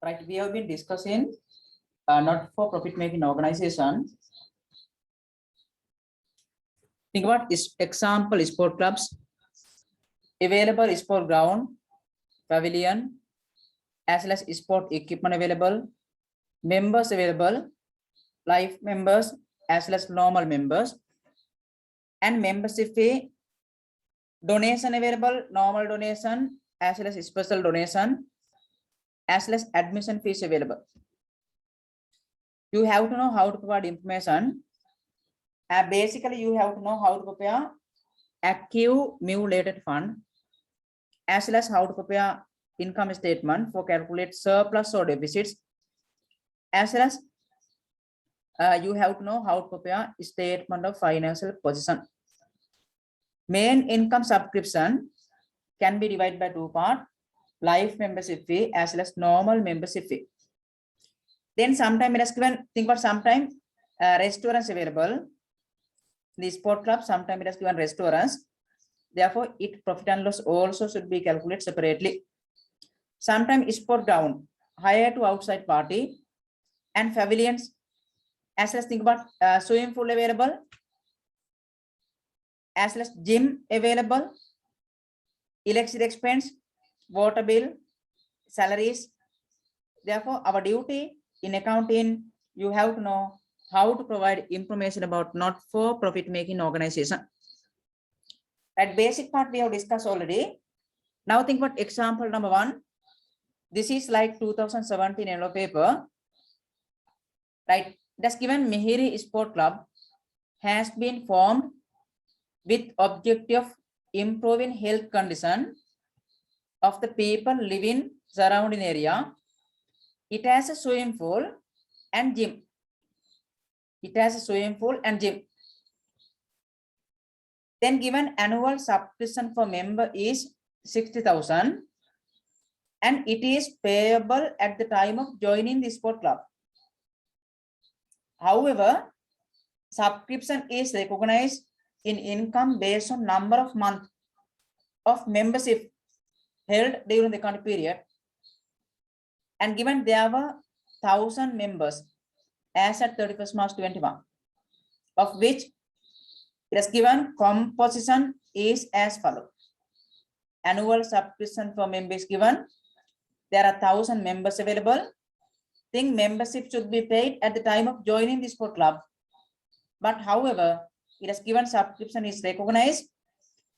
Right, we have been discussing not-for-profit making organization. Think about example sport clubs, available sport ground, pavilion, as well as sport equipment available, members available, life members as well as normal members, and membership fee, donation available, normal donation as well as special donation, as well as admission fees available. You have to know how to provide information. Basically, you have to know how to prepare accumulated fund, as well as how to prepare income statement for calculate surplus or deficits, as well as you have to know how to prepare statement of financial position. Main income subscription can be divided by two parts: life membership fee as well as normal membership fee. Then sometime it has given, think about sometime restaurants available. The sport club, sometime it has given restaurants. Therefore, it profit and loss also should be calculated separately. Sometimes sport ground, hire to outside party, and pavilions, as well as think about swimming pool available, as well as gym available, electricity expense, water bill, salaries. Therefore, our duty in accounting, you have to know how to provide information about not-for-profit making organization. That basic part we have discussed already. Now think about example number 1. This is like 2017 yellow paper. Right. That's given Mihiri Sport Club has been formed with objective of improving health condition of the people living surrounding area. It has a swimming pool and gym. It has a swimming pool and gym. Then given annual subscription for member is 60,000 and it is payable at the time of joining the sport club. However, subscription is recognized in income based on number of months of membership held during the current period. And given there were 1,000 members as at 31st March 21, of which it is given composition is as follows. Annual subscription for members given. There are 1,000 members available. Think membership should be paid at the time of joining the sport club. But however, it is given subscription is recognized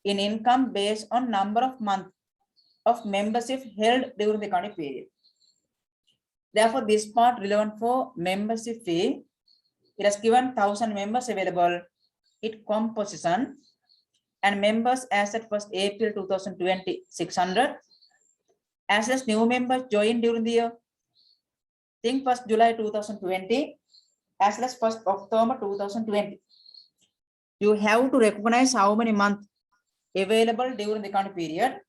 in income based on number of months of membership held during the current period. Therefore, this part relevant for membership fee. It has given 1,000 members available. It composition and members as at 1st April 2020 600. As well as new members joined during the year. Think 1st July 2020 as well as 1st October 2020. You have to recognize how many months available during the current period.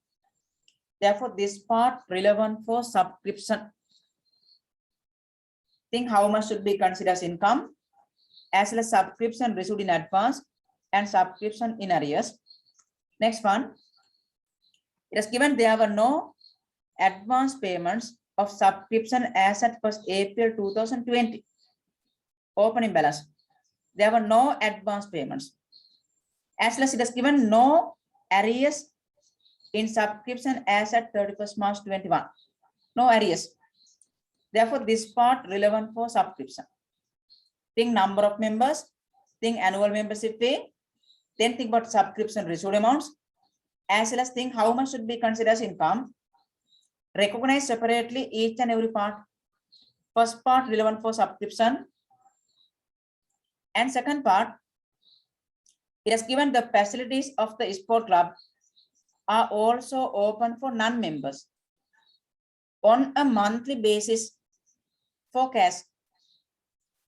Therefore, this part relevant for subscription. Think how much should be considered as income, as well as subscription received in advance and subscription in arrears. Next one, it is given there were no advance payments of subscription as at 1st April 2020. Opening balance. There were no advance payments. As well as it is given no arrears in subscription as at 31st March 21. No arrears. Therefore, this part relevant for subscription. Think number of members, think annual membership fee, then think about subscription received amounts, as well as think how much should be considered as income. Recognize separately each and every part. First part relevant for subscription. And second part, it has given the facilities of the sport club are also open for non-members on a monthly basis for cash,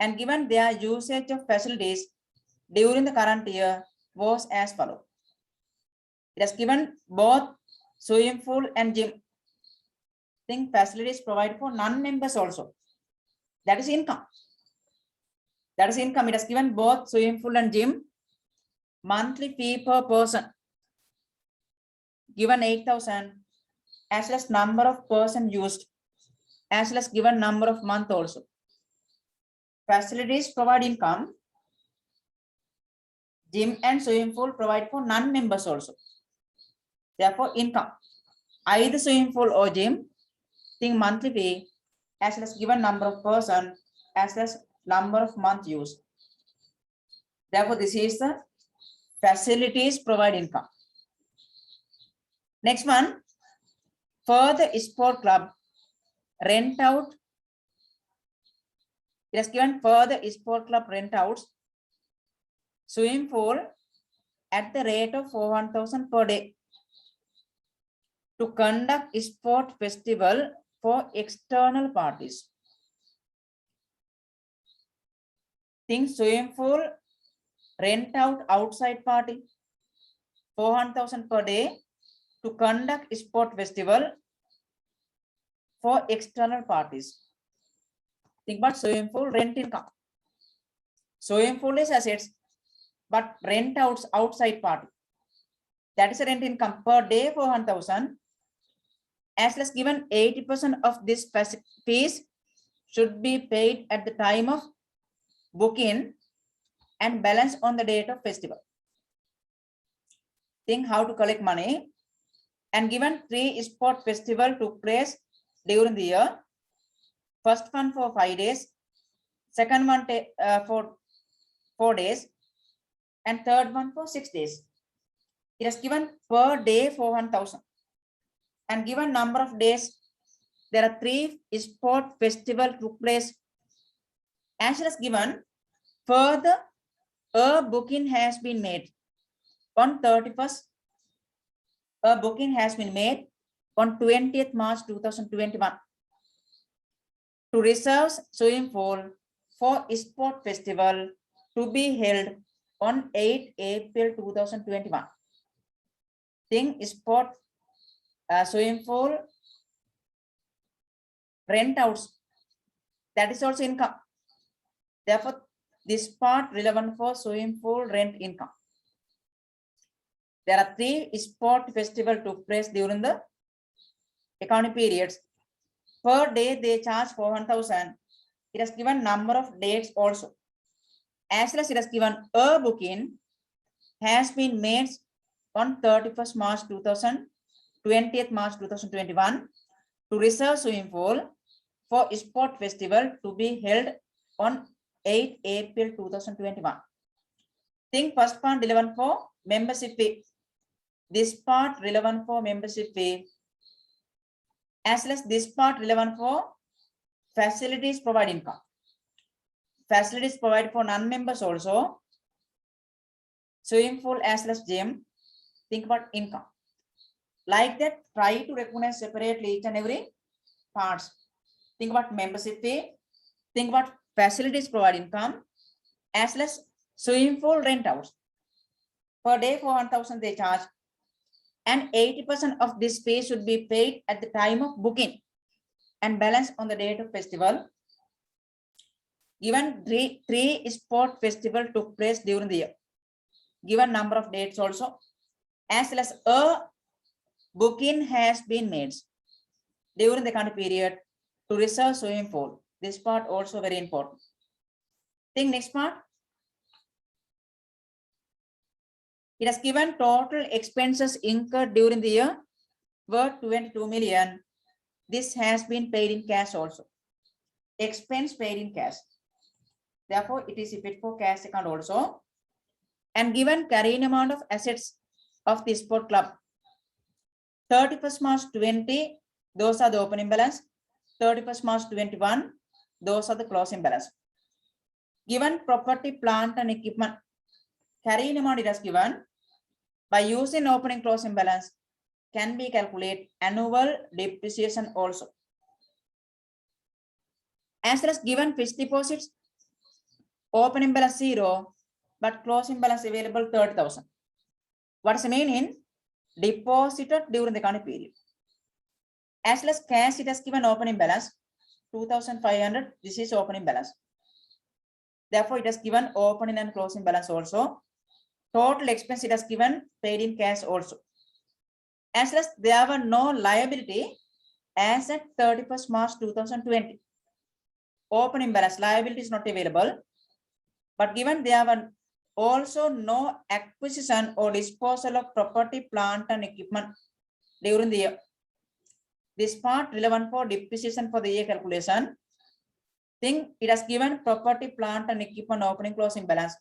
and given their usage of facilities during the current year was as follows. It has given both swimming pool and gym. Think facilities provided for non-members also. That is income. That is income. It has given both swimming pool and gym. Monthly fee per person given 8,000 as well as number of person used as well as given number of month also. Facilities provide income. Gym and swimming pool provide for non-members also. Therefore, income. Either swimming pool or gym, think monthly fee, as well as given number of person, as well as number of month used. Therefore, this is the facilities provide income. Next one, for the sport club, rent out. It has given for the sport club rent outs, swimming pool at the rate of 4,000 per day to conduct sport festival for external parties. Think swimming pool rent out outside party 400,000 per day to conduct sport festival for external parties. Think about swimming pool rent income. Swimming pool is assets, but rent outside party. That is a rent income per day 400,000. As well as given 80% of this fees should be paid at the time of booking and balance on the date of festival. Think how to collect money. And given 3 sport festival took place during the year. First one for 5 days, second one for 4 days, and third one for 6 days. It is given per day 400,000. And given number of days, there are 3 sport festival took place. As well as given, further a booking has been made on 31st. A booking has been made on 20th March 2021 to reserve swimming pool for sport festival to be held on 8 April 2021. Think sport swimming pool rent outs, that is also income. Therefore, this part relevant for swimming pool rent income. There are 3 sport festival took place during the accounting periods. Per day they charge 400,000. It has given number of dates also. As well as it has given a booking has been made on 31st March 20th March 2021 to reserve swimming pool for sport festival to be held on 8 April 2021. Think first part relevant for membership fee. This part relevant for membership fee. As well as this part relevant for facilities provide income. Facilities provide for non-members also. Swimming pool as well as gym. Think about income. Like that, try to recognize separately each and every parts. Think about membership fee. Think about facilities provide income. As well as swimming pool rent outs. Per day 400,000 they charge. And 80% of this fee should be paid at the time of booking and balance on the date of festival. Given three sport festival took place during the year. Given number of dates also. As well as a booking has been made during the current period to reserve swimming pool. This part also very important. Think next part. It has given total expenses incurred during the year worth 22 million. This has been paid in cash also. Expense paid in cash. Therefore, it is fit for cash account also. And given carrying amount of assets of the sport club. 31st March 20, those are the opening balance. 31st March 21, those are the closing balance. Given property, plant and equipment, carrying amount it has given. By using opening closing balance can be calculated annual depreciation also. As well as given fixed deposits, opening balance 0, but closing balance available 30,000. What is the meaning? Deposited during the current period. As well as cash, it has given opening balance 2,500. This is opening balance. Therefore, it has given opening and closing balance also. Total expense it has given paid in cash also. As well as there were no liability as at 31st March 2020. Opening balance liability is not available, but given there were also no acquisition or disposal of property, plant and equipment during the year. This part relevant for depreciation for the year calculation. Think it has given property, plant and equipment opening closing balance.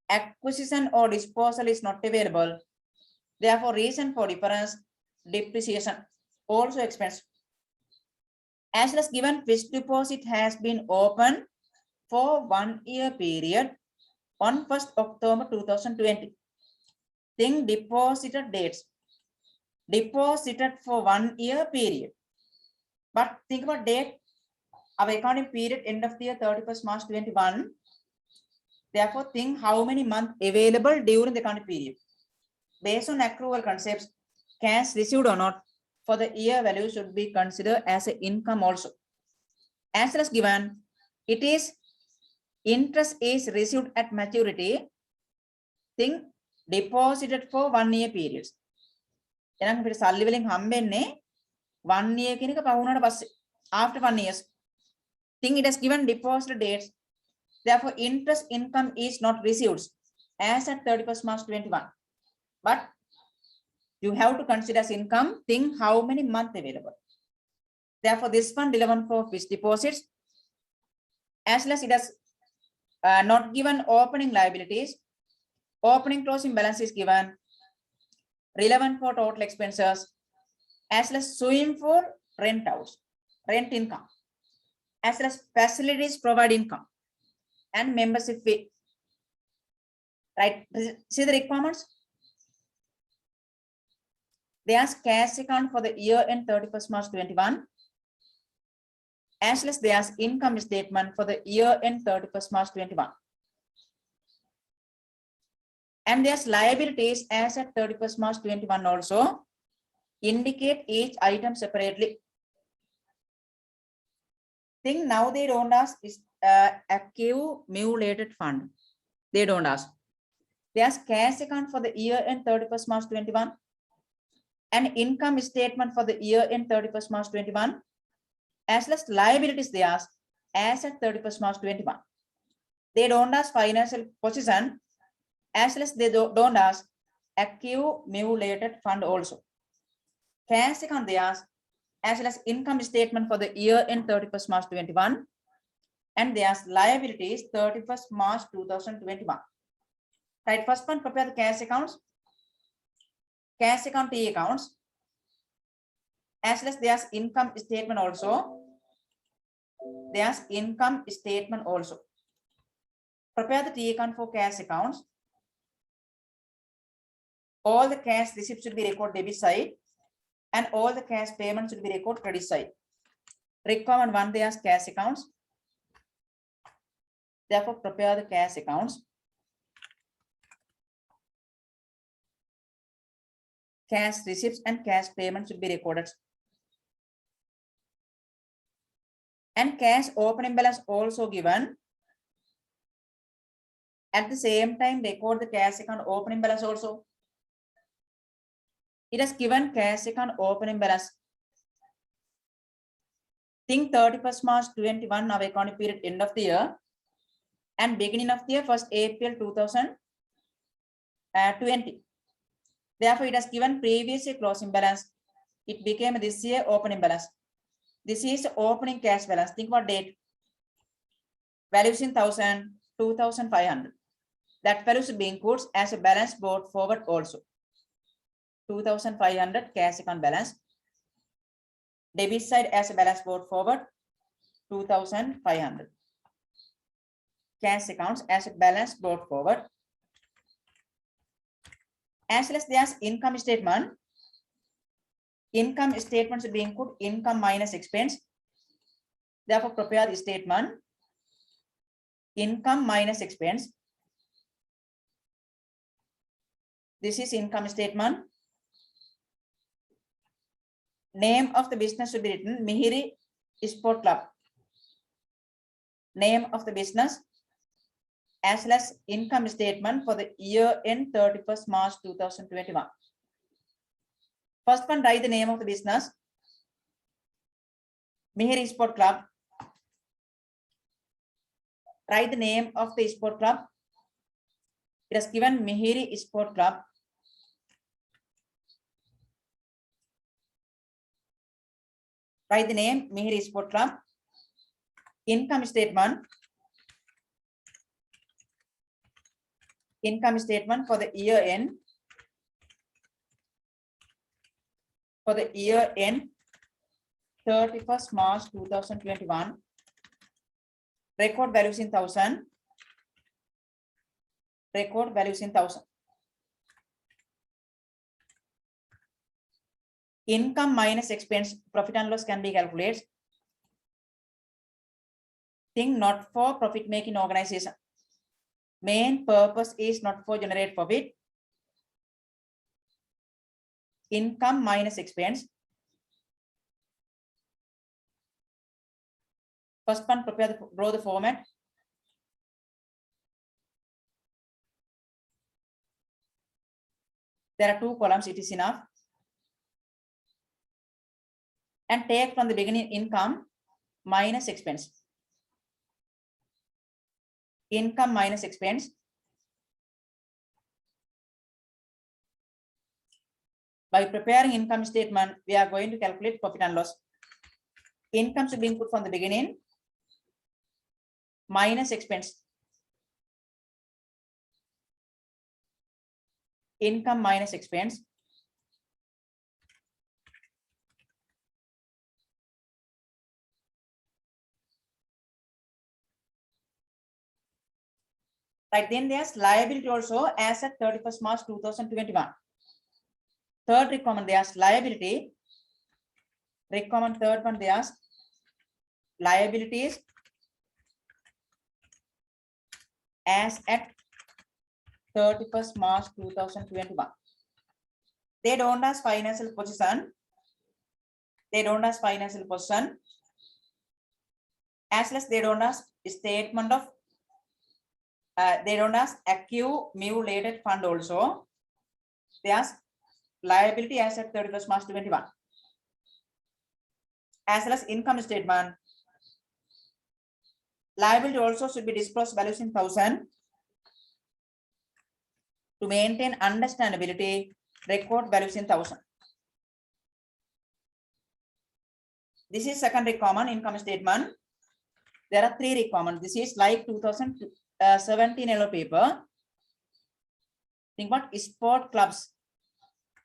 Acquisition or disposal is not available. Therefore, reason for difference, depreciation, also expense. As well as given fixed deposit has been open for 1 year period on 1st October 2020. Think deposited dates. Deposited for 1 year period. But think about date. Our accounting period end of the year 31st March 21. Therefore, think how many months available during the accounting period. Based on accrual concepts, cash received or not for the year value should be considered as an income also. As well as given, it is interest is received at maturity. Think deposited for 1 year periods. එනම් අපිට සල්ලි වලින් හම්බෙන්නේ 1 year කියන එක පහුණාට පස්සේ after 1 years. Think it has given deposit dates. Therefore, interest income is not received as at 31st March 21. But you have to consider as income. Think how many months available. Therefore, this one relevant for fixed deposits. As well as it has not given opening liabilities. Opening closing balance is given. Relevant for total expenses. As well as swimming for rent house, rent income. As well as facilities provide income and membership fee. Right? See the requirements? There's cash account for the year end 31st March 21. As well as there's income statement for the year end 31st March 21. And there's liabilities as at 31st March 21 also. Indicate each item separately. Think now they don't ask is accumulated fund. They don't ask. There's cash account for the year end 31st March 21. And income statement for the year end 31st March 21. As well as liabilities they ask as at 31st March 21. They don't ask financial position. As well as they don't ask accumulated fund also. Cash account they ask as well as income statement for the year end 31st March 21. And they ask liabilities 31st March 2021. Right, first one, prepare the cash accounts. Cash account T accounts. As well as they ask income statement also. They ask income statement also. Prepare the T account for cash accounts. All the cash receipts should be recorded debit side and all the cash payments should be recorded credit side. Requirement 1, they ask cash accounts. Therefore, prepare the cash accounts. Cash receipts and cash payments should be recorded. And cash opening balance also given. At the same time, record the cash account opening balance also. It has given cash account opening balance. Think 31st March 21, our accounting period end of the year. And beginning of the year, 1st April 2020. Therefore, it has given previous year closing balance. It became this year opening balance. This is opening cash balance. Think about date. Values in 1000, 2500. That value should be included as a balance brought forward also. 2500 cash account balance. Debit side as a balance brought forward. 2500. Cash accounts as a balance brought forward. As well as there's income statement. Income statement should be included income minus expense. Therefore, prepare the statement. Income minus expense. This is income statement. Name of the business should be written Mihiri Sport Club. Name of the business as well as income statement for the year end 31st March 2021. First one, write the name of the business. Mihiri Sport Club. Write the name of the sport club. It is given Mihiri Sport Club. Write the name Mihiri Sport Club. Income statement. Income statement for the year end. For the year end 31st March 2021. Record values in 1000. Record values in 1000. Income minus expense, profit and loss can be calculated. Think not for profit making organization. Main purpose is not for generate profit. Income minus expense. First one, draw the format. There are two columns, it is enough. And take from the beginning income minus expense. Income minus expense. By preparing income statement, we are going to calculate profit and loss. Income should be input from the beginning minus expense. Income minus expense. Right, then there's liability also as at 31st March 2021. Third requirement, there's liability. Requirement third one, there's liabilities as at 31st March 2021. They don't ask financial position. They don't ask financial position. As well as they don't ask statement of they don't ask accumulated fund also. They ask liability as at 31st March 2021. As well as income statement. Liability also should be disclosed values in 1000. To maintain understandability, record values in 1000. This is second requirement, income statement. There are three requirements. This is like 2017 yellow paper. Think about sport clubs,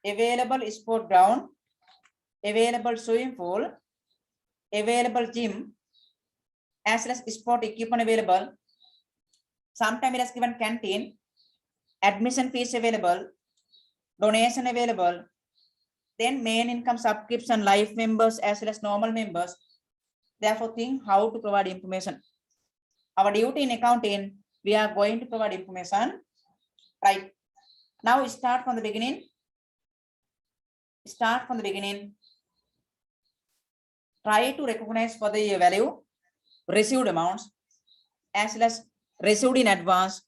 available sport ground, available swimming pool, available gym, as well as sport equipment available. Sometimes it has given canteen, admission fees available, donation available, then main income subscription, life members as well as normal members. Therefore, think how to provide information. Our duty in accounting, we are going to provide information. Right. Now we start from the beginning. Start from the beginning. Try to recognize for the value, received amounts, as well as received in advance,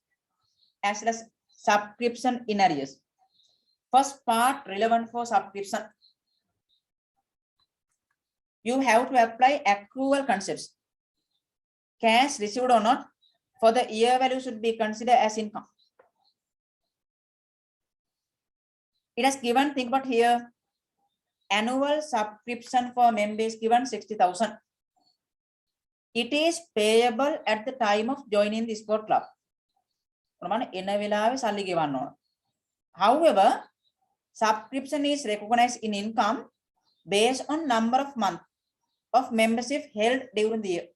as well as subscription in arrears. First part relevant for subscription. You have to apply accrual concepts. Cash received or not, for the year value should be considered as income. It has given, think about here, annual subscription for members given 60,000. It is payable at the time of joining the sport club. However, subscription is recognized in income based on number of months of membership held during the year.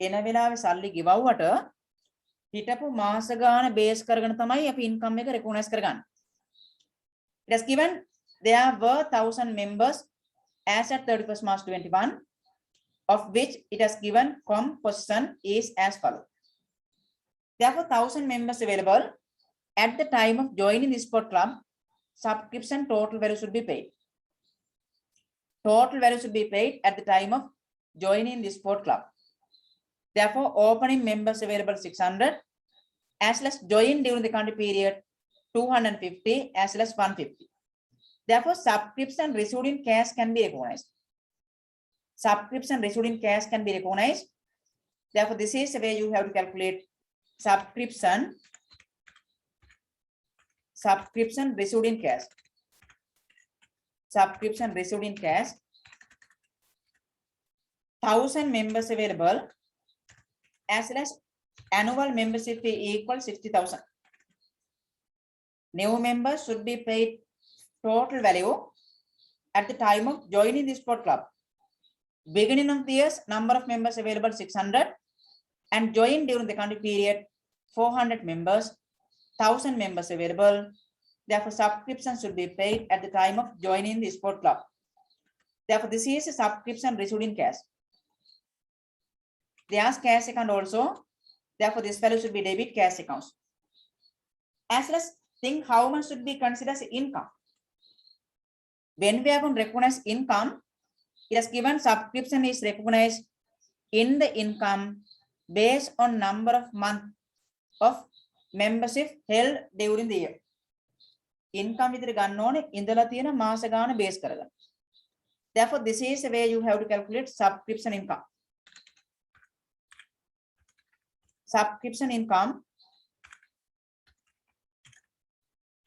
එන වෙලාවේ සල්ලි ගෙවුවට හිටපු මාස ගාන base කරගෙන තමයි අපි income එක රෙකග්නයිස් කරගන්නේ. It has given there were 1000 members as at 31st March 21, of which it has given composition is as follows. Therefore, 1000 members available at the time of joining the sport club. Subscription total value should be paid. Total value should be paid at the time of joining the sport club. Therefore, opening members available 600, as well as join during the country period 250, as well as 150. Therefore, subscription received in cash can be recognized. subscription received in cash can be recognized. Therefore, this is the way you have to calculate subscription received in cash. Subscription received in cash. 1,000 members available, as well as annual membership fee equal 60,000. New members should be paid total value at the time of joining the sport club. Beginning of the year's number of members available 600, and join during the country period 400 members, 1,000 members available. Therefore, subscription should be paid at the time of joining the sport club. Therefore, this is a subscription received in cash. They ask cash account also. Therefore, this value should be debit cash accounts. As well as think how much should be considered as income. When we are going to recognize income, it is given subscription is recognized in the income based on number of months of membership held during the year. Income with ගන්න ඉඳලා තියෙන මාස ගාන base කරගෙන. Therefore, this is the way you have to calculate subscription income. Subscription income.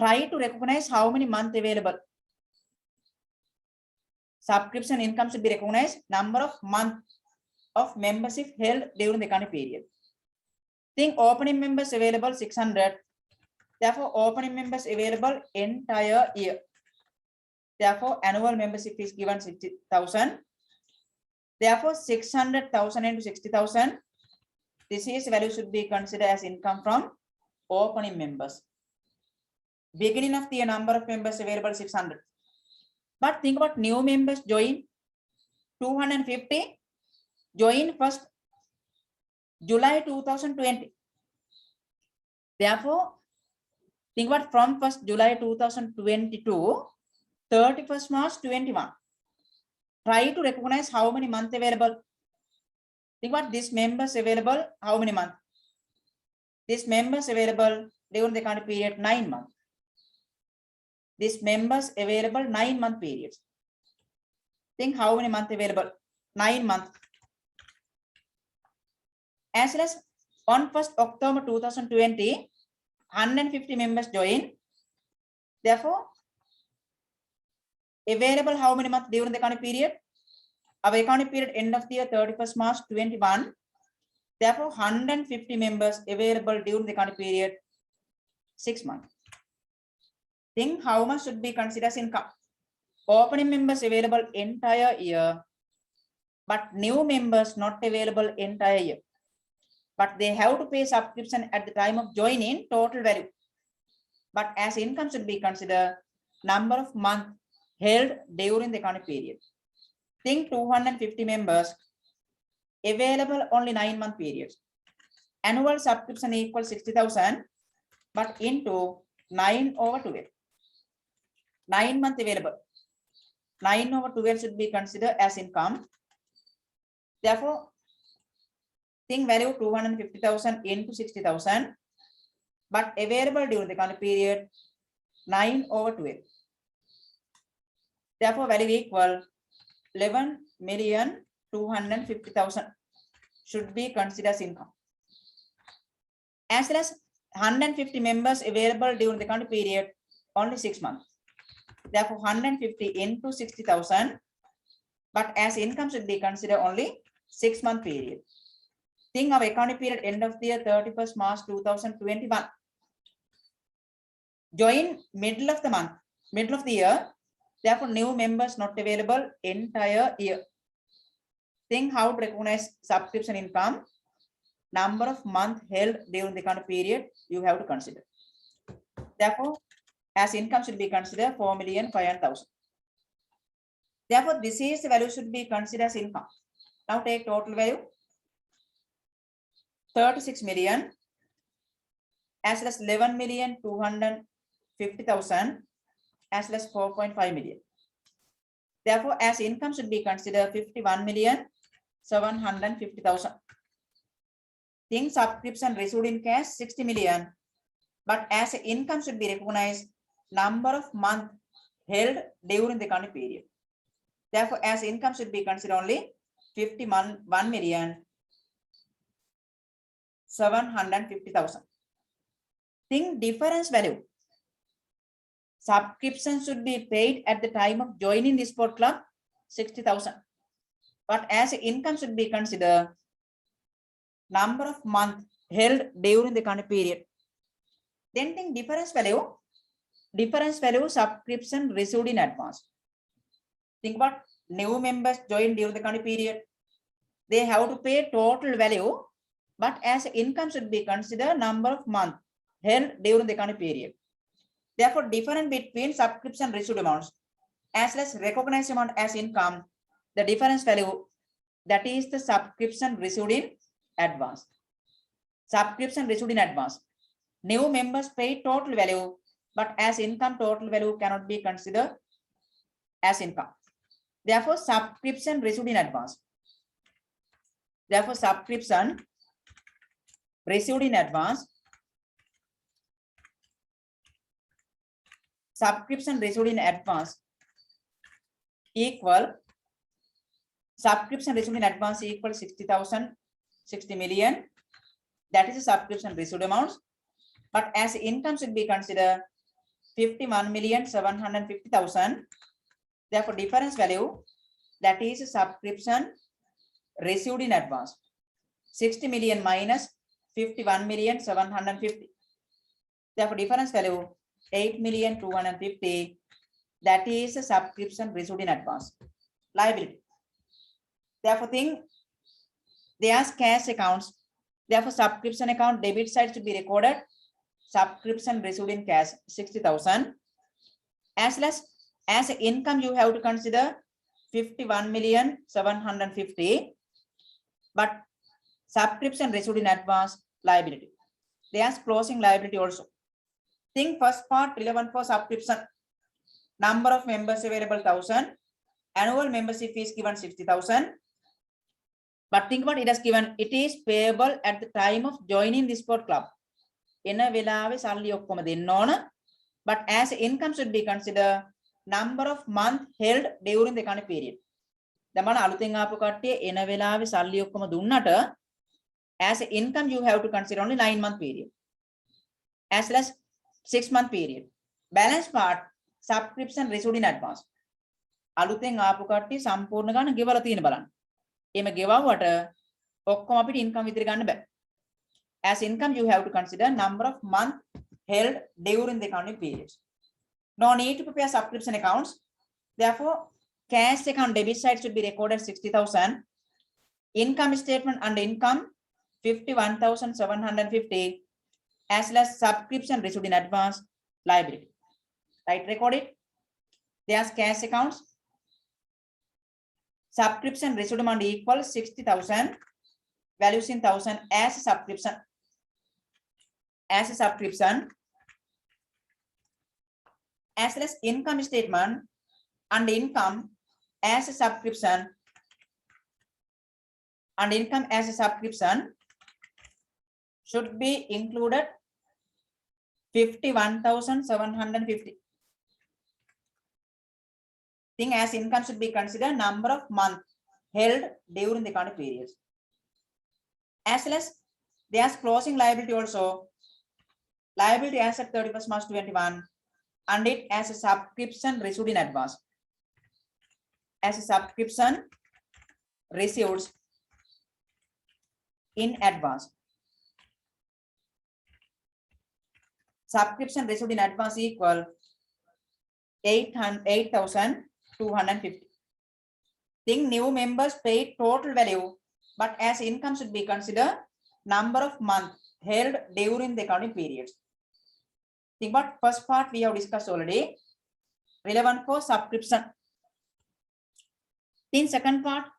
Try to recognize how many months available. Subscription income should be recognized number of months of membership held during the current period. Think opening members available 600. Therefore, opening members available entire year. Therefore, annual membership is given 60,000. Therefore, 600,000 into 60,000. This is value should be considered as income from opening members. Beginning of the year number of members available 600. But think about new members join 250. Join first July 2020. Therefore, think about from 1st July 2020 to 31st March 21. Try to recognize how many months available. Think about this members available, how many months? This members available during the current period 9 months. This members available 9-month periods. Think how many months available? 9 months. As well as on 1st October 2020, 150 members join. Therefore, available how many months during the current period? Our accounting period end of the year 31st March 21. Therefore, 150 members available during the current period 6 months. Think how much should be considered as income. Opening members available entire year, but new members not available entire year. But they have to pay subscription at the time of joining total value. But as income should be considered number of months held during the current period. Think 250 members available only 9-month periods. Annual subscription equals 60,000, but into 9/12. 9 months available. 9/12 should be considered as income. Therefore, think value 250,000 into 60,000, but available during the current period 9/12. Therefore, value equal 11,250,000 should be considered as income. As well as 150 members available during the current period only 6 months. Therefore, 150 into 60,000, but as income should be considered only 6-month period. Think of accounting period end of the year 31st March 2021. Join middle of the month, middle of the year. Therefore, new members not available entire year. Think how to recognize subscription income. Number of months held during the current period you have to consider. Therefore, as income should be considered 4,500,000. Therefore, this is the value should be considered as income. Now take total value 36 million as well as 11,250,000 as well as 4.5 million. Therefore, as income should be considered 51,750,000. Think subscription received in cash 60 million, but as income should be recognized number of months held during the current period. Therefore, as income should be considered only 51,750,000. Think difference value. Subscription should be paid at the time of joining the sport club, 60,000. But as income should be considered number of months held during the current period. Then think difference value subscription received in advance. Think about new members joined during the current period. They have to pay total value, but as income should be considered number of months held during the current period. Therefore, difference between subscription received amounts as well as recognized amount as income, the difference value, that is the subscription received in advance. Subscription received in advance. New members pay total value, but as income, total value cannot be considered as income. Therefore, subscription received in advance. Therefore, subscription received in advance. Subscription received in advance equal subscription received in advance equal 60,000, 60 million. That is the subscription received amounts. But as income should be considered 51,750,000. Therefore, difference value, that is subscription received in advance. 60 million minus 51,750,000. Therefore, difference value 8,250,000. That is a subscription received in advance. Liability. Therefore, they ask cash accounts. Therefore, subscription account debit side should be recorded. Subscription received in cash 60,000. As less as income, you have to consider 51,750,000. But subscription received in advance liability. They ask closing liability also. Think first part relevant for subscription. Number of members available 1,000. Annual membership fees given 60,000. But think about it as given, it is payable at the time of joining the sport club. In a velave salary okkoma denna ona. But as income should be considered number of months held during the current period. Damana aluthen aapu kattiya ena velave salary okkoma dunnata as income you have to consider only 9-month period. As well as 6-month period. Balance part subscription received in advance. Aluthen aapu kattiya සම්පූර්ණ ගන්න ගෙවලා තියෙන බලන්න. එimhe ගෙවුවට ඔක්කොම අපිට income විතර ගන්න බෑ. As income, you have to consider number of months held during the accounting periods. No need to prepare subscription accounts. Therefore, cash account debit side should be recorded 60,000. Income statement under income 51,750. As well as subscription received in advance liability. Right, record it. There's cash accounts. Subscription received amount equal 60,000. Values in 1,000 as a subscription. As a subscription. As well as income statement and income as a subscription. And income as a subscription should be included 51,750. Thing as income should be considered number of months held during the current periods. As well as there's closing liability also. Liability as at 31st March 2021 and it as a subscription received in advance. As a subscription received in advance. Subscription received in advance equal 8,250. Think new members paid total value, but as income should be considered number of months held during the accounting periods. Think about first part we have discussed already, relevant for subscription. In second part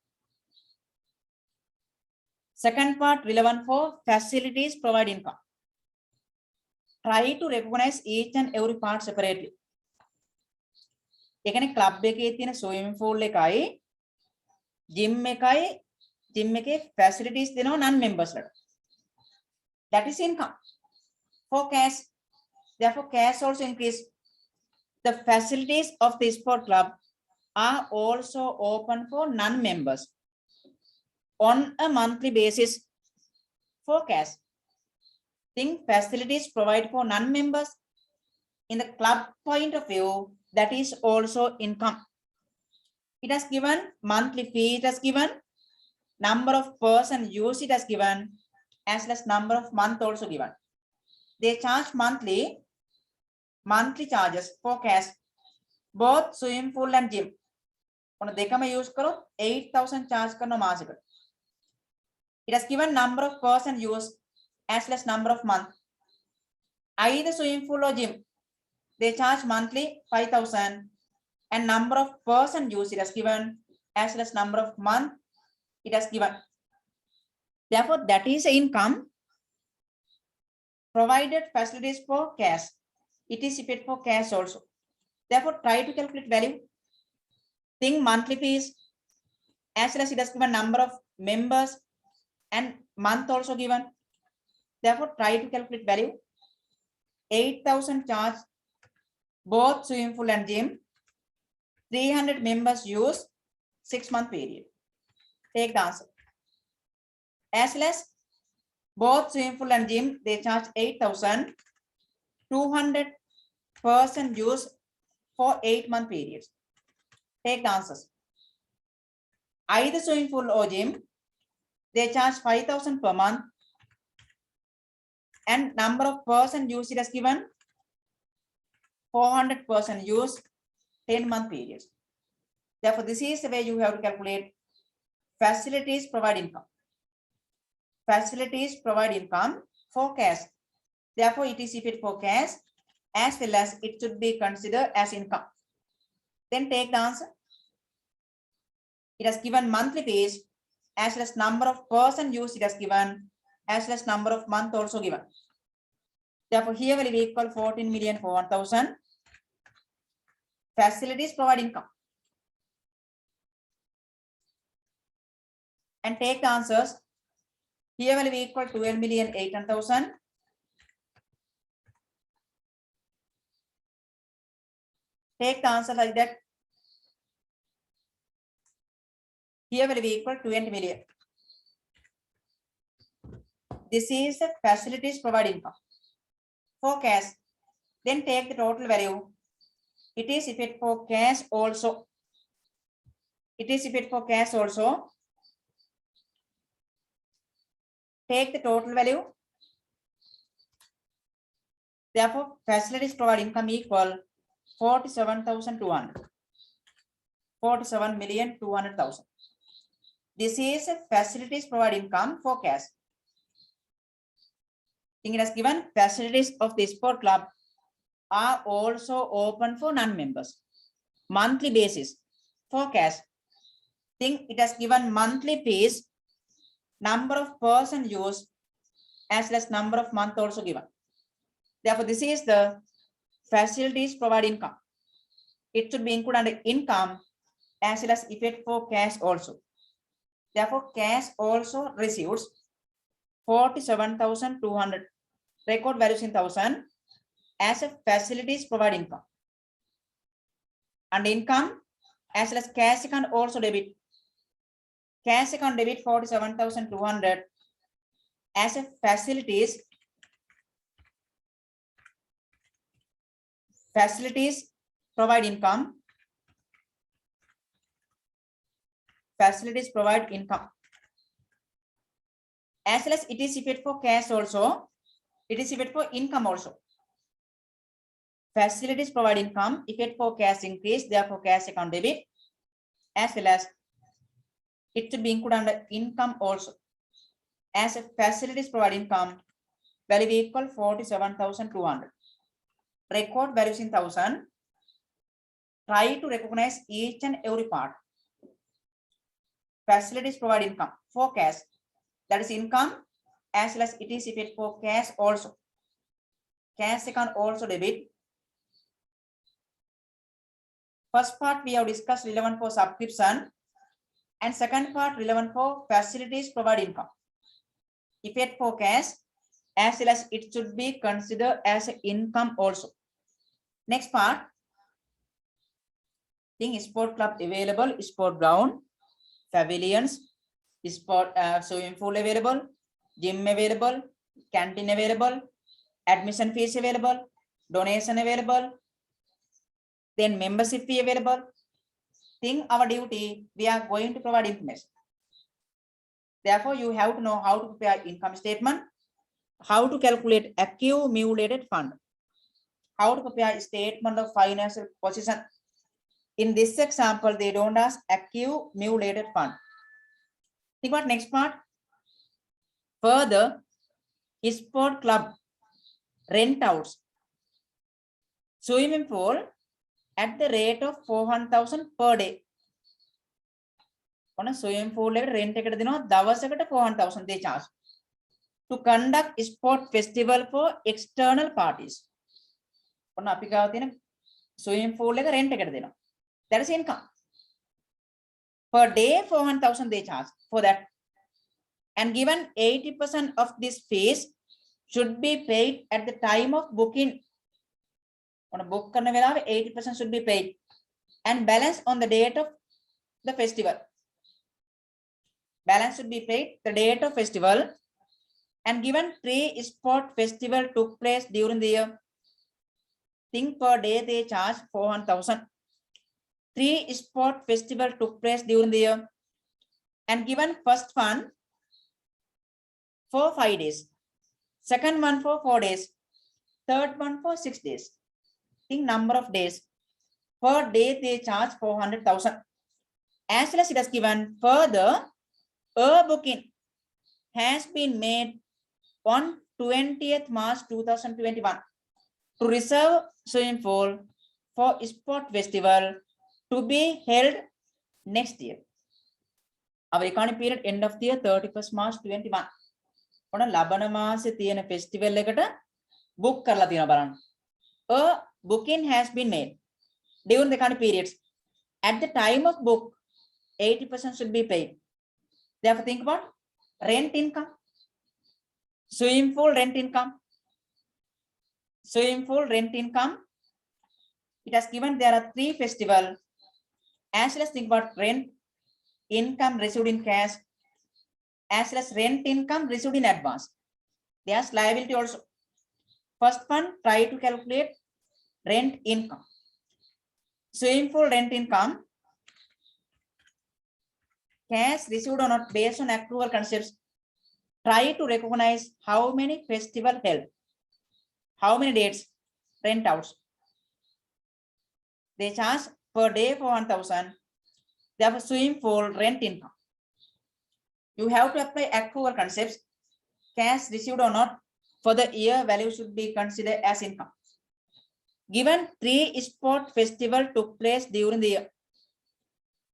relevant for facilities provide income. Try to recognize each and every part separately. එකනේ club එකේ තියෙන swimming pool එකයි gym එකේ facilities දෙනවා non members ලට. That is income. For cash, therefore cash also increase. The facilities of the sport club are also open for non members. on a monthly basis forecast. Think facilities provided for non-members. In the club point of view, that is also income. It has given monthly fee, it has given number of person used, it has given, as well as number of month also given. They charge monthly charges forecast both swimming pool and gym. On dekama use karo 8,000 charge karno maasika. It has given number of person used as well as number of month. Either swimming pool or gym, they charge monthly 5,000 and number of person used it has given as well as number of month it has given. Therefore, that is income provided facilities for cash. It is paid for cash also. Therefore, try to calculate value. Think monthly fees as well as it has given number of members and month also given. Therefore, try to calculate value. 8,000 charge both swimming pool and gym. 300 members use 6-month period. Take the answer. As well as both swimming pool and gym, they charge 8,000. 200 person use for 8-month periods. Take the answers. Either swimming pool or gym, they charge 5,000 per month and number of person used it has given 400 person use 10-month periods. Therefore, this is the way you have to calculate facilities provide income. Facilities provide income for cash. Therefore, it is paid for cash as well as it should be considered as income. Then take the answer. It has given monthly fees as well as number of person used it has given as well as number of month also given. Therefore, here will be equal 14,400,000. Facilities provide income. And take the answers. Here will be equal 12,800,000. Take the answer like that. Here will be equal to 20 million. This is the facilities provide income for cash. Then take the total value. It is paid for cash also. It is paid for cash also. Take the total value. Therefore, facilities provide income equal 47,200. 47,200,000. This is facilities provide income for cash. It has given facilities of the sport club are also open for non-members. Monthly basis for cash. Think it has given monthly fees, number of person used as well as number of month also given. Therefore, this is the facilities provide income. It should be included under income as well as effect for cash also. Therefore, cash also receives 47,200. Record values in thousand as a facilities provide income. And income as well as cash account also debit. Cash account debit 47,200 as a facilities provide income. Facilities provide income. As well as it is paid for cash also. It is paid for income also. Facilities provide income. If it for cash increase, therefore cash account debit. As well as it should be included under income also. As a facilities provide income, value equal 47,200. Record values in thousand. Try to recognize each and every part. Facilities provide income for cash. That is income as well as it is paid for cash also. Cash account also debit. First part we have discussed relevant for subscription and second part relevant for facilities provide income. If paid for cash as well as it should be considered as income also. Next part. Think sport club available, sport ground, pavilions, sport, swimming pool available, gym available, canteen available, admission fees available, donation available, then membership fee available. Think our duty, we are going to provide information. Therefore, you have to know how to prepare income statement, how to calculate accumulated fund, how to prepare statement of financial position. In this example, they don't ask accumulated fund. Think about next part. Further, sport club rent outs swimming pool at the rate of 400,000 per day. On a swimming pool rent එකට දෙනවා දවසකට 400,000 they charge to conduct sport festival for external parties. ඔන්න අපි ගාව තියෙන swimming pool එක rent එකට දෙනවා. That is income. Per day 400,000 they charge for that. And given 80% of this fees should be paid at the time of booking. On a book කරන වෙලාවේ 80% should be paid and balance on the date of the festival. Balance should be paid the date of festival, and given 3 sport festival took place during the year. Think per day they charge 400,000. 3 sport festival took place during the year, and given first one for 5 days, second one for 4 days, third one for 6 days. Think number of days. Per day they charge 400,000. As well as it has given further, a booking has been made on 20th March 2021 to reserve swimming pool for sport festival to be held next year. Our economic period end of the year 31st March 21. ඔන්න ලබන මාසේ තියෙන festival එකට book කරලා තියෙනවා බලන්න. A booking has been made during the economic periods. At the time of book, 80% should be paid. Therefore, think about rent income, swimming pool rent income, swimming pool rent income. It has given there are 3 festivals. As well as think about rent income received in cash, as well as rent income received in advance. There's liability also. First one, try to calculate rent income. Swimming pool rent income, cash received or not based on accrual concepts. Try to recognize how many festival held, how many dates rent outs. They charge per day 400,000. Therefore, swimming pool rent income. You have to apply accrual concepts. Cash received or not for the year value should be considered as income. Given 3 sport festival took place during the year.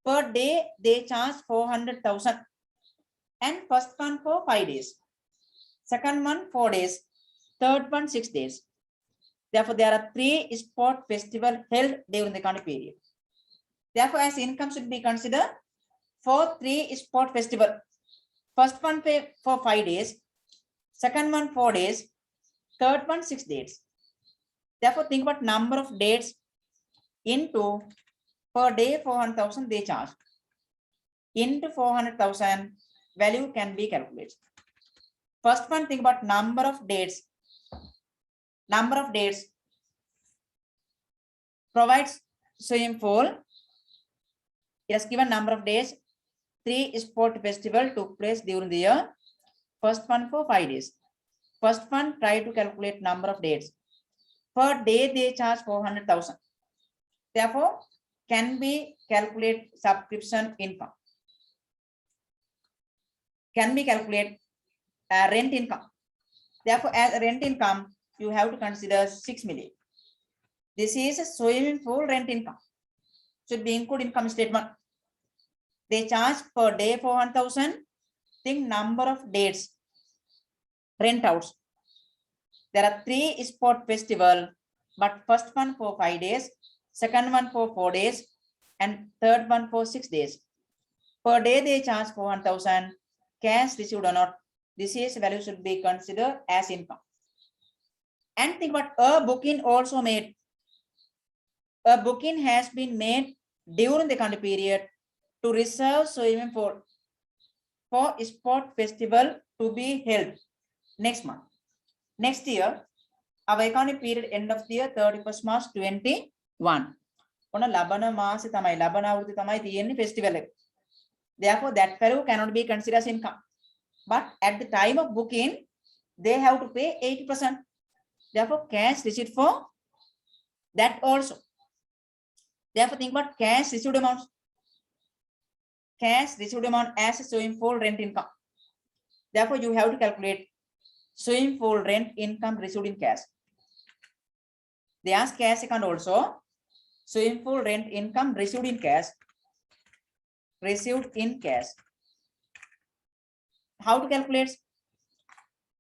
Per day they charge 400,000, and first one for 5 days, second one 4 days, third one 6 days. Therefore, there are 3 sport festival held during the economic period. Therefore, as income should be considered for 3 sport festival. First one for 5 days, second one 4 days, third one 6 days. Therefore, think about number of dates into per day 400,000 they charge into 400,000 value can be calculated. First one, think about number of dates. Number of dates provides swimming pool. It has given number of days. 3 sport festival took place during the year. First one for 5 days. First one, try to calculate number of dates. Per day they charge 400,000. Therefore, can be calculate subscription income. Can be calculate rent income. Therefore, as rent income, you have to consider 6 million. This is a swimming pool rent income. Should be included income statement. They charge per day 400,000. Think number of dates rent outs. There are 3 sport festival, but first one for 5 days, second one for 4 days, and third one for 6 days. Per day they charge 400,000. Cash received or not, this is value should be considered as income. And think about a booking also made. A booking has been made during the economic period to reserve swimming pool. for sport festival to be held next month. Next year, our economic period end of the year 31st March 21. On a Labana Mars, Tamai Labana with Tamai the festival. Therefore, that fellow cannot be considered as income. But at the time of booking, they have to pay 80%. Therefore, cash receipt for that also. Therefore, think about cash received amounts. Cash received amount as a swimming pool rent income. Therefore, you have to calculate swimming pool rent income received in cash. They ask cash account also. Swimming pool rent income received in cash. Received in cash. How to calculate?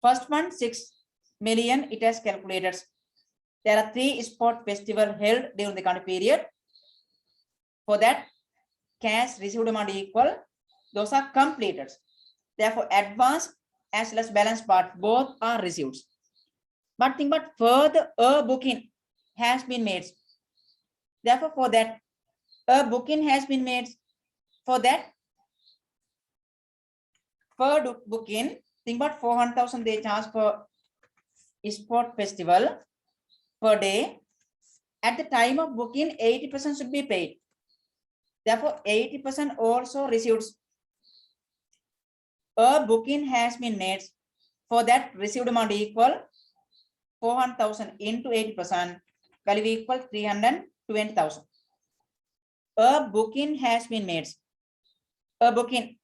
First one, 6 million, it has calculated. There are 3 sport festival held during the current period. For that, cash received amount equal, those are completed. Therefore, advance as well as balance part, both are received. But think about further a booking has been made. Therefore, for that, a booking has been made. For that, per booking, think about 400,000 they charge for sport festival per day. At the time of booking, 80% should be paid. Therefore, 80% also receives. A booking has been made. For that, received amount equal 400,000 into 80%, value equal 320,000. A booking has been made. A booking.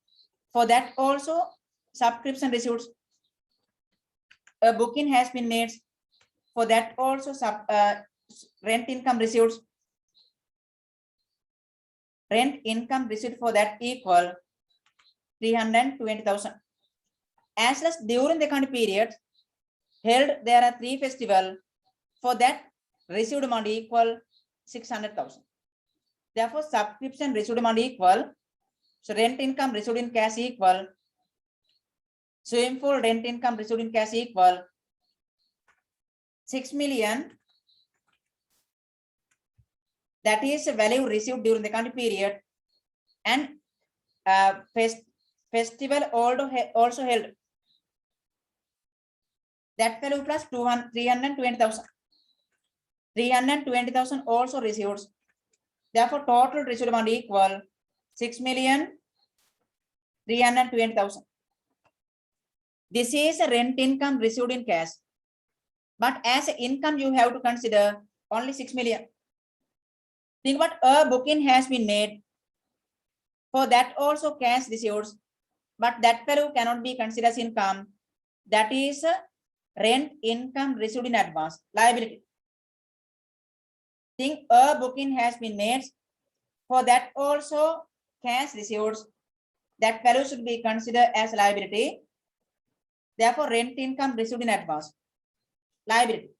For that also, subscription receipts. A booking has been made. For that also, rent income receipts. Rent income receipt for that equal 320,000. As well as during the current period held, there are 3 festivals. For that, received amount equal 600,000. Therefore, subscription received amount equal. So rent income received in cash equal. Swimming pool rent income received in cash equal 6 million. That is the value received during the current period, and festival also held. That value plus 320,000. 320,000 also received. Therefore, total received amount equal 6,320,000. This is a rent income received in cash. But as income, you have to consider only 6 million. Think about a booking has been made. For that also cash received. But that value cannot be considered as income. That is rent income received in advance, liability. Think a booking has been made. For that also cash received. That value should be considered as liability. Therefore, rent income received in advance, liability.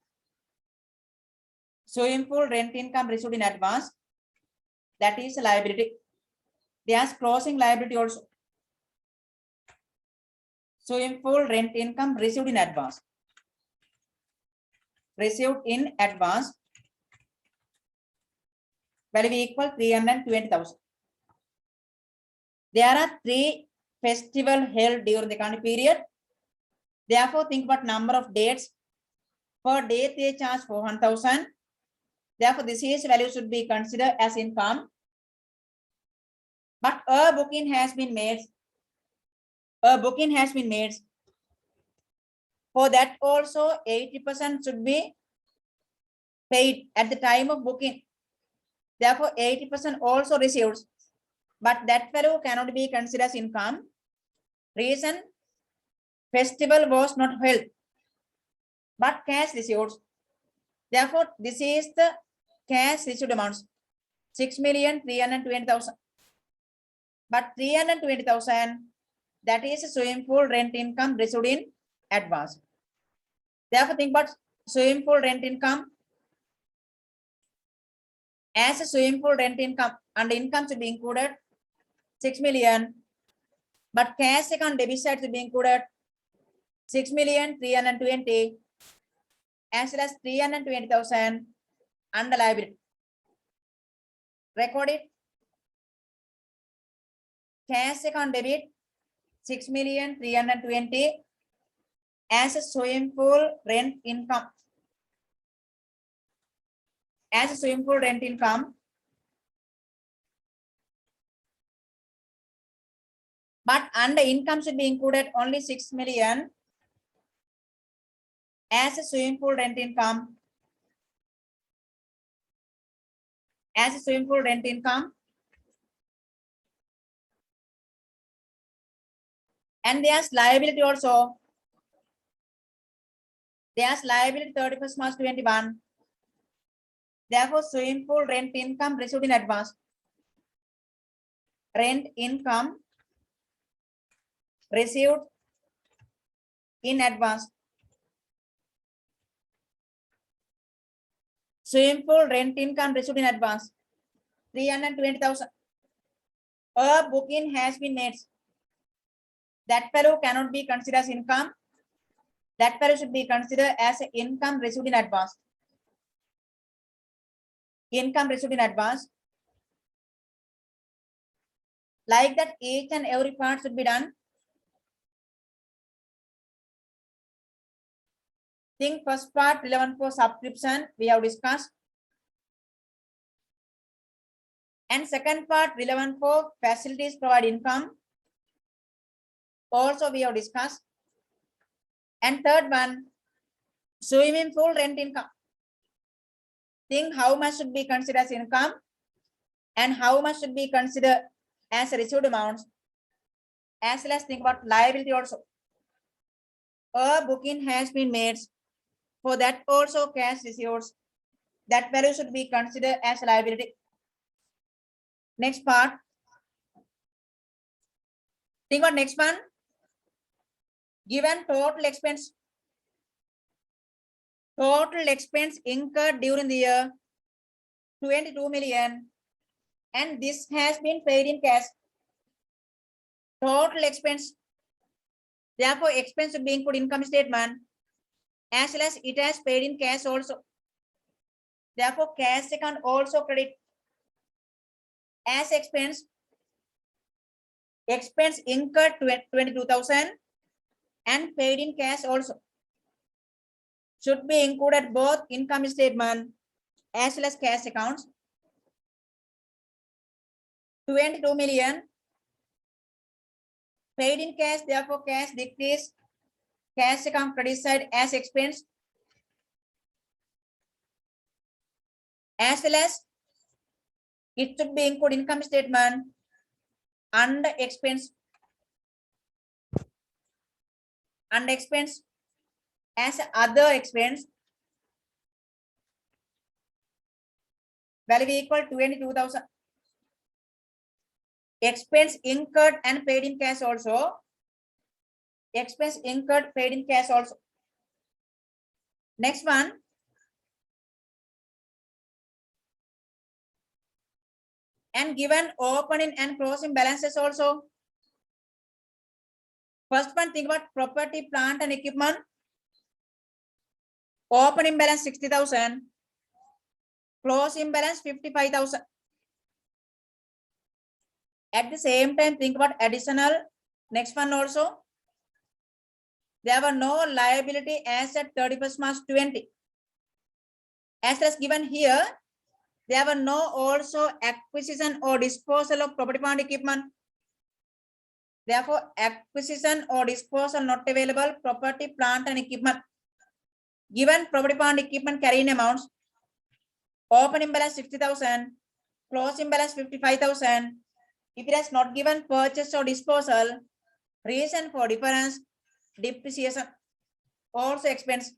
Swimming pool rent income received in advance, that is a liability. They ask crossing liability also. Swimming pool rent income received in advance. Received in advance, value equal 320,000. There are 3 festivals held during the current period. Therefore, think about number of dates. Per day, they charge 400,000. Therefore, this is value should be considered as income. But a booking has been made. A booking has been made. For that also, 80% should be paid at the time of booking. Therefore, 80% also received. But that value cannot be considered as income. Reason, festival was not held, but cash received. Therefore, this is the cash received amounts, 6,320,000. But 320,000, that is a swimming pool rent income received in advance. Therefore, think about swimming pool rent income as a swimming pool rent income, and income should be included 6 million. But cash account debit side should be included 6,320,000 as well as 320,000 under liability. Record it. Cash account debit 6,320,000 as a swimming pool rent income. As a swimming pool rent income. But under income should be included only 6 million as a swimming pool rent income. As a swimming pool rent income. And there's liability also. There's liability 31st March 21. Therefore, swimming pool rent income received in advance. Rent income received in advance. Swimming pool rent income received in advance. 320,000. A booking has been made. That value cannot be considered as income. That value should be considered as income received in advance. Income received in advance. Like that, each and every part should be done. Think first part relevant for subscription we have discussed. And second part relevant for facilities provide income. Also we have discussed. And third one, swimming pool rent income. Think how much should be considered as income and how much should be considered as received amounts. As well as think about liability also. A booking has been made. For that also cash received. That value should be considered as liability. Next part. Think about next one. Given total expense. Total expense incurred during the year 22 million. And this has been paid in cash. Total expense. Therefore, expense should be included in income statement. As well as it has paid in cash also. Therefore, cash account also credit as expense. Expense incurred 22,000 and paid in cash also. Should be included both income statement as well as cash accounts. 22 million paid in cash, therefore cash decrease. Cash account credit side as expense. As well as it should be included income statement under expense. Under expense as other expense. Value equal 22,000. Expense incurred and paid in cash also. Expense incurred, paid in cash also. Next one. And given opening and closing balances also. First one, think about property, plant and equipment. Opening balance 60,000. Closing balance 55,000. At the same time, think about additional. Next one also. There were no liability as at 31st March 20. As was given here, there were no also acquisition or disposal of property, plant, equipment. Therefore, acquisition or disposal not available. Property, plant and equipment. Given property, plant, equipment carrying amounts. Opening balance 60,000. Closing balance 55,000. If it has not given purchase or disposal, reason for difference, depreciation, also expense,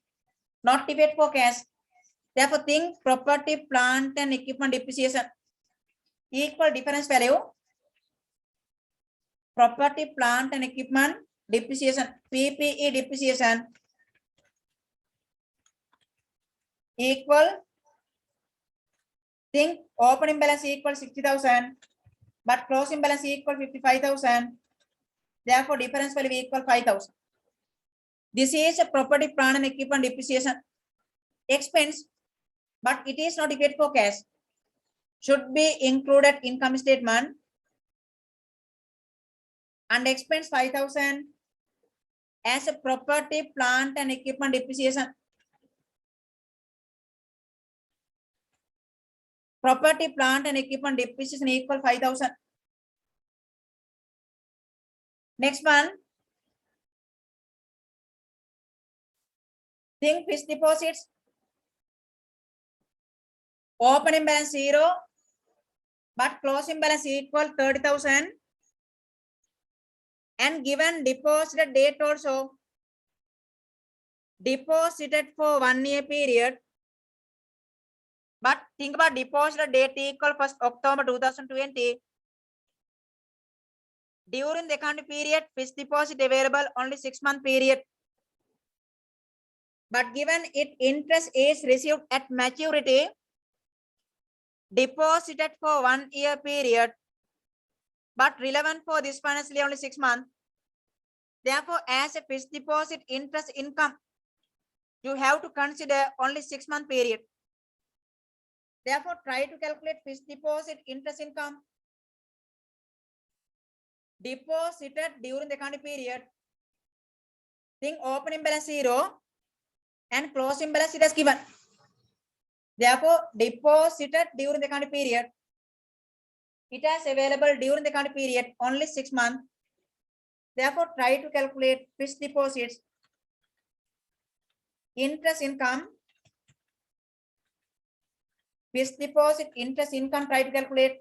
not debate for cash. Therefore, think property, plant and equipment depreciation equal difference value. Property, plant and equipment depreciation, PPE depreciation equal. Think opening balance equal 60,000, but closing balance equal 55,000. Therefore, difference value equal 5,000. This is a property, plant and equipment depreciation expense, but it is not debate for cash. Should be included income statement and expense 5,000 as a property, plant and equipment depreciation. Property, plant and equipment depreciation equal 5,000. Next one. Think fixed deposits. Opening balance 0, but closing balance equal 30,000. And given deposited date also, deposited for 1 year period. But think about deposited date equal 1st October 2020. During the accounting period, fixed deposit available only 6-month period. But given it interest is received at maturity, deposited for 1 year period, but relevant for this financial year only 6 months. Therefore, as a fixed deposit interest income, you have to consider only 6-month period. Therefore, try to calculate fixed deposit interest income deposited during the accounting period. Think opening balance 0 and closing balance it is given. Therefore, deposited during the accounting period, it is available during the accounting period only 6 months. Therefore, try to calculate fixed deposits interest income. Fixed deposit interest income, try to calculate.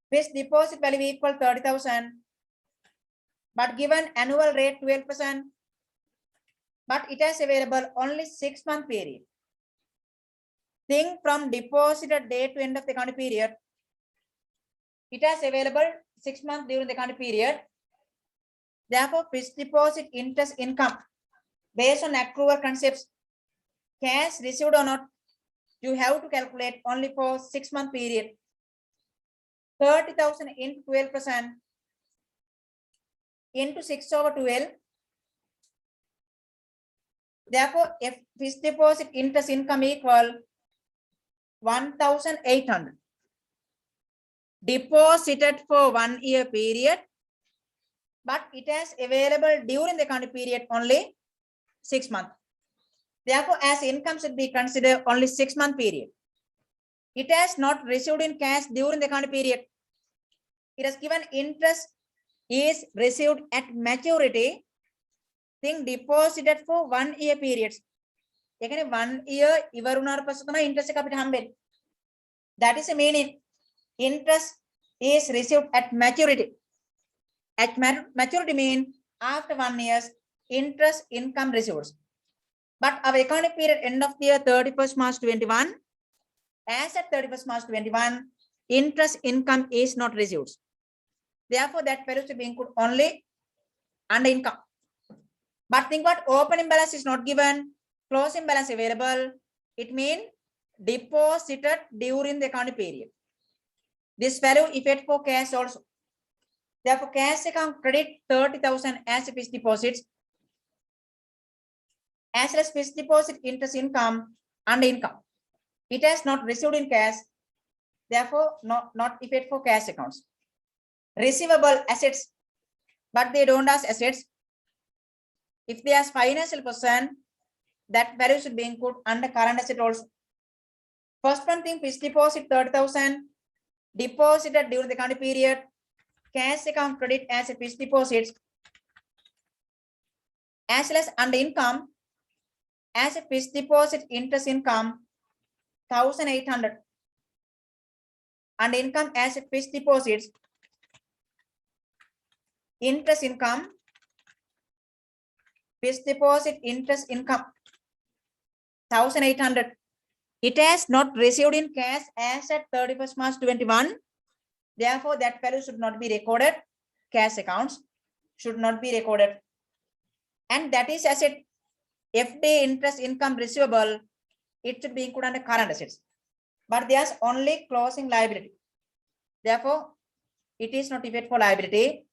Fixed deposit value equal 30,000, but given annual rate 12%, but it is available only 6-month period. Think from deposited date to end of the accounting period, it is available 6 months during the accounting period. Therefore, fixed deposit interest income based on accrual concepts, cash received or not, you have to calculate only for 6-month period. 30,000 into 12% into 6/12. Therefore, if fixed deposit interest income equal 1,800 deposited for 1 year period, but it is available during the accounting period only 6 months. Therefore, as income should be considered only 6-month period. It has not received in cash during the accounting period. It has given interest is received at maturity. Think deposited for 1 year periods. 1 year interest. That is the meaning. Interest is received at maturity. At maturity mean after 1 year interest income received. But our accounting period end of the year 31st March 21. As at 31st March 21, interest income is not received. Therefore, that value should be included only under income. But think what opening balance is not given, closing balance available. It means deposited during the accounting period. This value effect for cash also. Therefore, cash account credit 30,000 as fixed deposits. As well as fixed deposit interest income and income. It has not received in cash. Therefore, not effect for cash accounts. Receivable assets, but they don't ask assets. If they ask financial person, that value should be included under current asset also. First one thing, fixed deposit 30,000 deposited during the accounting period. Cash account credit as a fixed deposits. As well as under income, as a fixed deposit interest income 1,800. And income as a fixed deposits interest income, fixed deposit interest income 1,800. It has not received in cash as at 31st March 21. Therefore, that value should not be recorded. Cash accounts should not be recorded. And that is asset FD interest income receivable. It should be included under current assets. But there's only closing liability. Therefore, it is not effect for liability.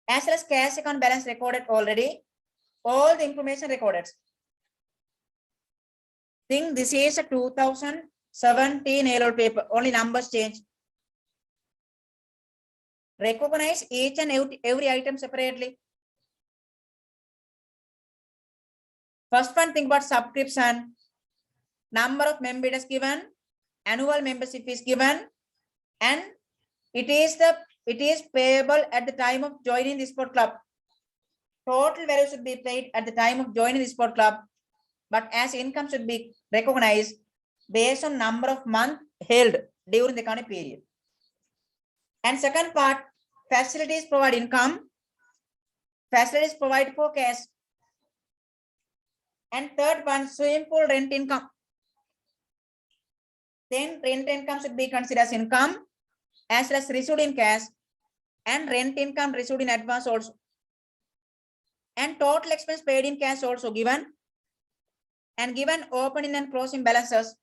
As well as cash account balance recorded already. All the information recorded. Think this is a 2017 annual paper. Only numbers change. Recognize each and every item separately. First one, think about subscription. Number of members is given, annual membership is given, and it is payable at the time of joining the sport club. Total value should be paid at the time of joining the sport club, but as income should be recognized based on number of months held during the current period. And second part, facilities provide income. Facilities provide for cash. And third one, swimming pool rent income. Then rent income should be considered as income as well as received in cash, and rent income received in advance also. And total expense paid in cash also given, and given opening and closing balances.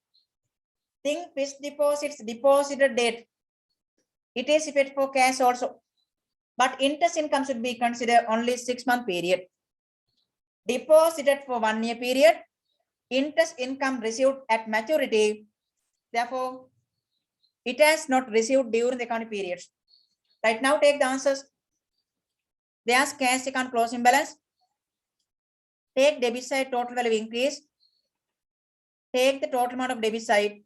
Think fixed deposits deposited date. It is paid for cash also, but interest income should be considered only 6-month period. Deposited for 1 year period, interest income received at maturity. Therefore, it has not received during the current periods. Right now, take the answers. There's cash account closing balance. Take debit side total value increase. Take the total amount of debit side.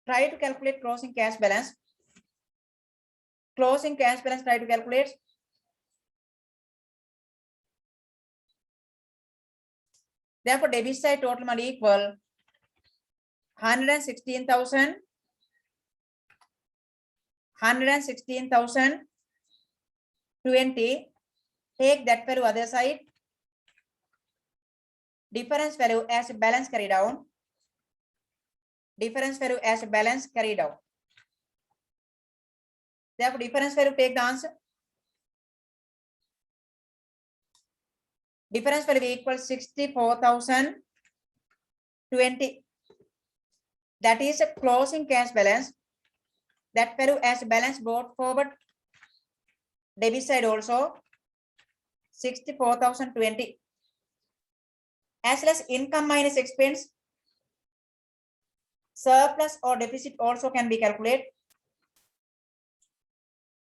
Try to calculate closing cash balance. Closing cash balance, try to calculate. Therefore, debit side total money equal 116,000. 116,020. Take that value other side. Difference value as a balance carried down. Difference value as a balance carried out. Therefore, difference value, take the answer. Difference value equals 64,020. That is a closing cash balance. That value as a balance brought forward. Debit side also 64,020. As well as income minus expense, surplus or deficit also can be calculated.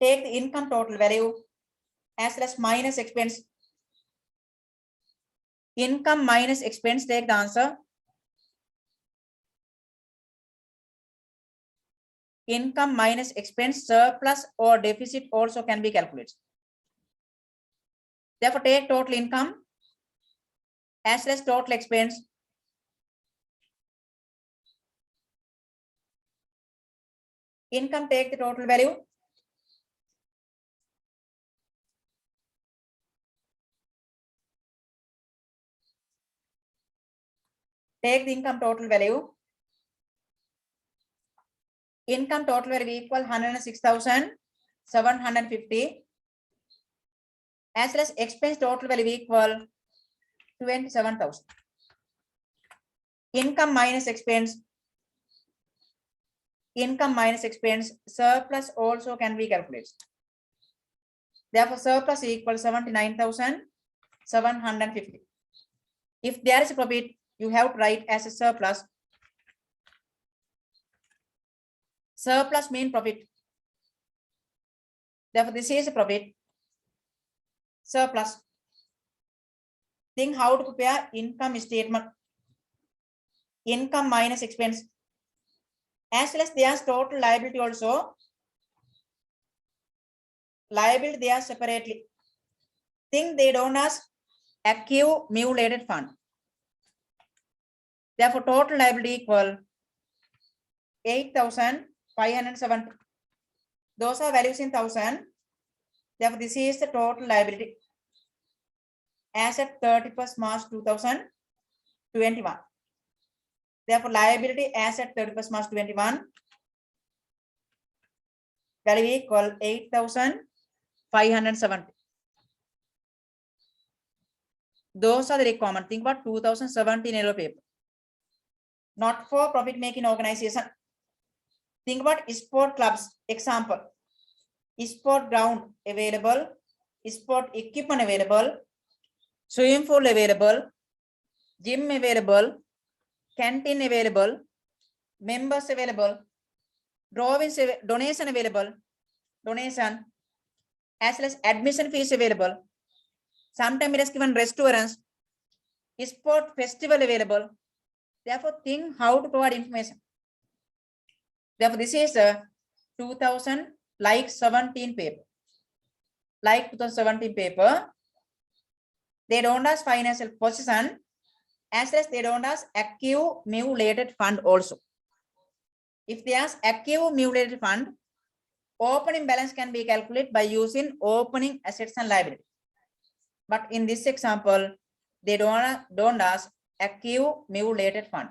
Take the income total value as well as minus expense. Income minus expense, take the answer. Income minus expense, surplus or deficit also can be calculated. Therefore, take total income as well as total expense. Income, take the total value. Take the income total value. Income total value equal 106,750. As well as expense total value equal 27,000. Income minus expense. Income minus expense, surplus also can be calculated. Therefore, surplus equals 79,750. If there is a profit, you have to write as a surplus. Surplus mean profit. Therefore, this is a profit. Surplus. Think how to prepare income statement. Income minus expense. As well as there's total liability also. Liability they are separately. Think they don't ask accumulated fund. Therefore, total liability equal 8,570. Those are values in thousand. Therefore, this is the total liability as at 31st March 2021. Therefore, liability as at 31st March 2021 value equal 8,570. Those are the requirements. Think about 2017 yellow paper. Not for profit making organization. Think about sport clubs. Example, sport ground available, sport equipment available, swimming pool available, gym available, canteen available, members available, drawings donation available, donation, as well as admission fees available. Sometimes it is given restaurants, sport festival available. Therefore, think how to provide information. Therefore, this is a 2017 paper. Like 2017 paper, they don't ask financial position, as well as they don't ask accumulated fund also. If they ask accumulated fund, opening balance can be calculated by using opening assets and liability. But in this example, they don't ask accumulated fund.